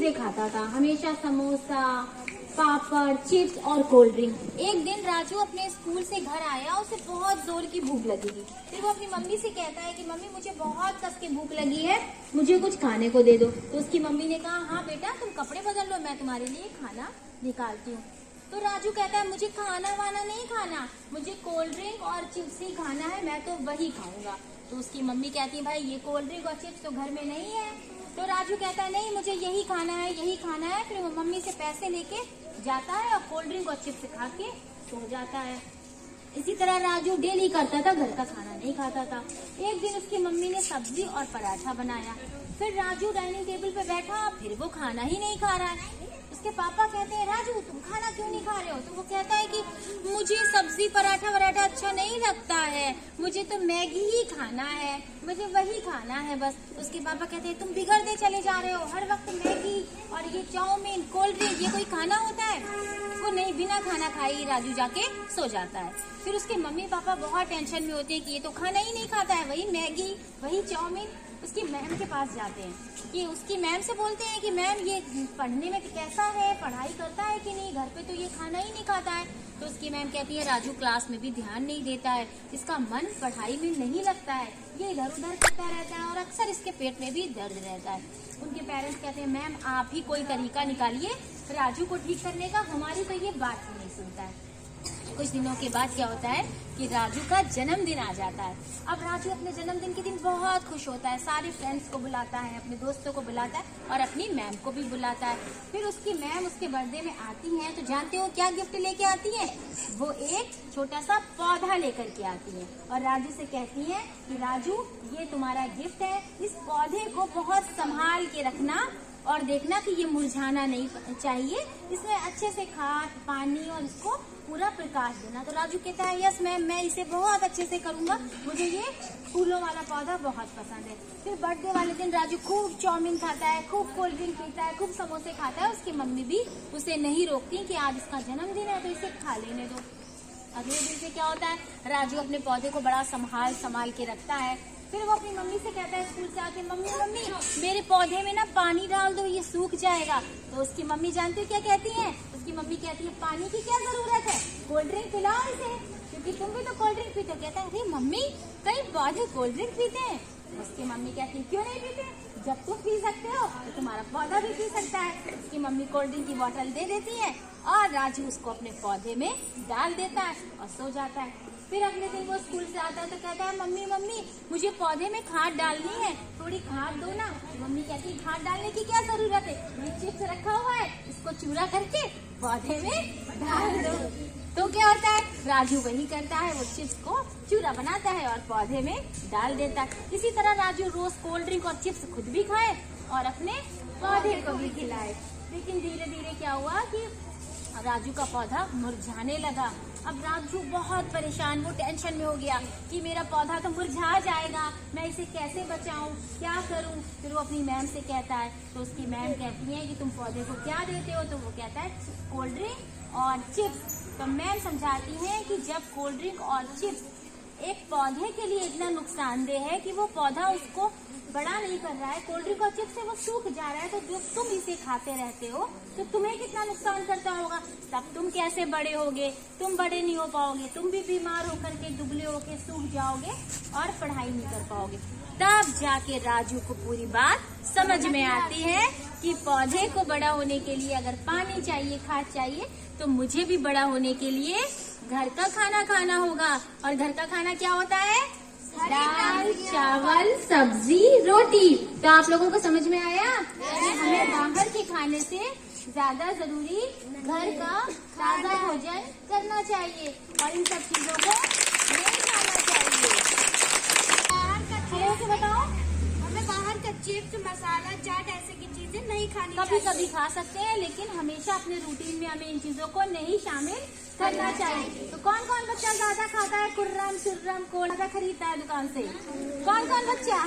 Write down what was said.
चीजें खाता था, हमेशा समोसा, पापड़, चिप्स और कोल्ड ड्रिंक। एक दिन राजू अपने स्कूल से घर आया, उसे बहुत जोर की भूख लगी थी। फिर वो अपनी मम्मी से कहता है कि मम्मी मुझे बहुत कस के भूख लगी है, मुझे कुछ खाने को दे दो। तो उसकी मम्मी ने कहा हाँ बेटा तुम कपड़े बदल लो, मैं तुम्हारे लिए खाना निकालती हूँ। तो राजू कहता है मुझे खाना वाना नहीं खाना, मुझे कोल्ड ड्रिंक और चिप्स ही खाना है, मैं तो वही खाऊंगा। तो उसकी मम्मी कहती है भाई ये कोल्ड ड्रिंक और चिप्स तो घर में नहीं है। तो राजू कहता है नहीं मुझे यही खाना है, यही खाना है। फिर वो मम्मी से पैसे लेके जाता है और कोल्ड ड्रिंक और चिप्स खा के सो जाता है। इसी तरह राजू डेली करता था, घर का खाना नहीं खाता था। एक दिन उसकी मम्मी ने सब्जी और पराठा बनाया। फिर राजू डाइनिंग टेबल पे बैठा, फिर वो खाना ही नहीं खा रहा है। उसके पापा कहते हैं राजू तुम खाना क्यों नहीं खा रहे हो? तो वो कहता है कि मुझे सब्जी पराठा वराठा अच्छा नहीं लगता है, मुझे तो मैगी ही खाना है, मुझे वही खाना है बस। उसके पापा कहते हैं तुम बिगड़ते चले जा रहे हो, हर वक्त मैगी और ये चाउमीन, कोल्ड ड्रिंक, ये कोई खाना होता है? वो नहीं, बिना खाना खाए ही राजू जाके सो जाता है। फिर उसके मम्मी पापा बहुत टेंशन में होते हैं कि ये तो खाना ही नहीं खाता है, वही मैगी, वही चाउमीन। उसकी मैम के पास जाते हैं कि उसकी मैम से बोलते हैं कि मैम ये पढ़ने में कैसा है, पढ़ाई करता है कि नहीं, घर पे तो ये खाना ही नहीं खाता है। तो उसकी मैम कहती है राजू क्लास में भी ध्यान नहीं देता है, इसका मन पढ़ाई में नहीं लगता है, ये इधर उधर करता रहता है और अक्सर इसके पेट में भी दर्द रहता है। उनके पेरेंट्स कहते हैं मैम आप ही कोई तरीका निकालिए राजू को ठीक करने का, हमारी तो ये बात ही नहीं सुनता है। कुछ दिनों के बाद क्या होता है कि राजू का जन्मदिन आ जाता है। अब राजू अपने जन्मदिन के दिन बहुत खुश होता है, सारे फ्रेंड्स को बुलाता है, अपने दोस्तों को बुलाता है और अपनी मैम को भी बुलाता है। फिर उसकी मैम उसके बर्थडे में आती हैं तो जानते हो क्या गिफ्ट लेके आती है? वो एक छोटा सा पौधा लेकर के आती है और राजू से कहती है कि राजू ये तुम्हारा गिफ्ट है, इस पौधे को बहुत संभाल के रखना और देखना कि ये मुरझाना नहीं चाहिए, इसमें अच्छे से खाद पानी और इसको पूरा प्रकाश देना। तो राजू कहता है यस मैम मैं इसे बहुत अच्छे से करूंगा, मुझे ये फूलों वाला पौधा बहुत पसंद है। फिर बर्थडे वाले दिन राजू खूब चाउमीन खाता है, खूब कोल्ड ड्रिंक पीता है, खूब समोसे खाता है। उसकी मम्मी भी उसे नहीं रोकती कि आज इसका जन्मदिन है तो इसे खा लेने दो। अगले दिन से क्या होता है, राजू अपने पौधे को बड़ा संभाल के रखता है। फिर वो अपनी मम्मी से कहता है स्कूल से आके मम्मी मम्मी मेरे पौधे में ना पानी डाल दो, ये सूख जाएगा। तो उसकी मम्मी जानती है क्या कहती है? उसकी मम्मी कहती है पानी की क्या जरूरत है, कोल्ड ड्रिंक पिलाओ इसे, क्योंकि तुम भी तो कोल्ड ड्रिंक पीते हो। कहता है अरे मम्मी कई पौधे कोल्ड ड्रिंक पीते हैं। उसकी मम्मी कहती है क्यों नहीं पीते, जब तुम पी सकते हो तो तुम्हारा पौधा भी पी सकता है। उसकी मम्मी कोल्ड ड्रिंक की बोतल दे देती है और राजू उसको अपने पौधे में डाल देता है और सो जाता है। फिर अगले दिन वो स्कूल से आता है तो कहता है मम्मी मम्मी मुझे पौधे में खाद डालनी है, थोड़ी खाद दो ना। मम्मी कहती है खाद डालने की क्या जरूरत है, ये चिप्स रखा हुआ है, इसको चूरा करके पौधे में डाल दो। तो क्या होता है, राजू वही करता है, वो चिप्स को चूरा बनाता है और पौधे में डाल देता है। इसी तरह राजू रोज कोल्ड ड्रिंक और चिप्स खुद भी खाए और अपने पौधे को भी खिलाए। लेकिन धीरे धीरे क्या हुआ कि राजू का पौधा मुरझाने लगा। अब राजू बहुत परेशान, वो टेंशन में हो गया कि मेरा पौधा तो मुरझा जाएगा, मैं इसे कैसे बचाऊं, क्या करूं। फिर वो अपनी मैम से कहता है तो उसकी मैम कहती है कि तुम पौधे को क्या देते हो? तो वो कहता है कोल्ड ड्रिंक और चिप्स। तो मैम समझाती है कि जब कोल्ड ड्रिंक और चिप्स एक पौधे के लिए इतना नुकसानदेह है कि वो पौधा उसको बड़ा नहीं कर रहा है, कोल्ड ड्रिंक और चिप्स से वो सूख जा रहा है, तो जब तुम इसे खाते रहते हो तो तुम्हें कितना नुकसान करता होगा, तब तुम कैसे बड़े होगे, तुम बड़े नहीं हो पाओगे, तुम भी बीमार होकर के दुबले होके सूख जाओगे और पढ़ाई नहीं कर पाओगे। तब जाके राजू को पूरी बात समझ में आती है कि पौधे को बड़ा होने के लिए अगर पानी चाहिए, खाद चाहिए, तो मुझे भी बड़ा होने के लिए घर का खाना खाना होगा। और घर का खाना क्या होता है? दाल चावल सब्जी रोटी। तो आप लोगों को समझ में आया कि हमें बाहर के खाने से ज्यादा जरूरी घर का ताजा भोजन करना चाहिए और इन सब चीजों को नहीं खाना चाहिए। बाहर का चिप्स बताओ, हमें बाहर का चिप्स मसाला चाट ऐसे की चीजें नहीं खानी कभी चाहिए। कभी खा सकते हैं लेकिन हमेशा अपने रूटीन में हमें इन चीजों को नहीं शामिल करना चाहिए। तो कौन कौन बच्चा ज्यादा खाता है कुर्रम शुर्रम कोल्ड खरीदता है दुकान से? कौन कौन बच्चा?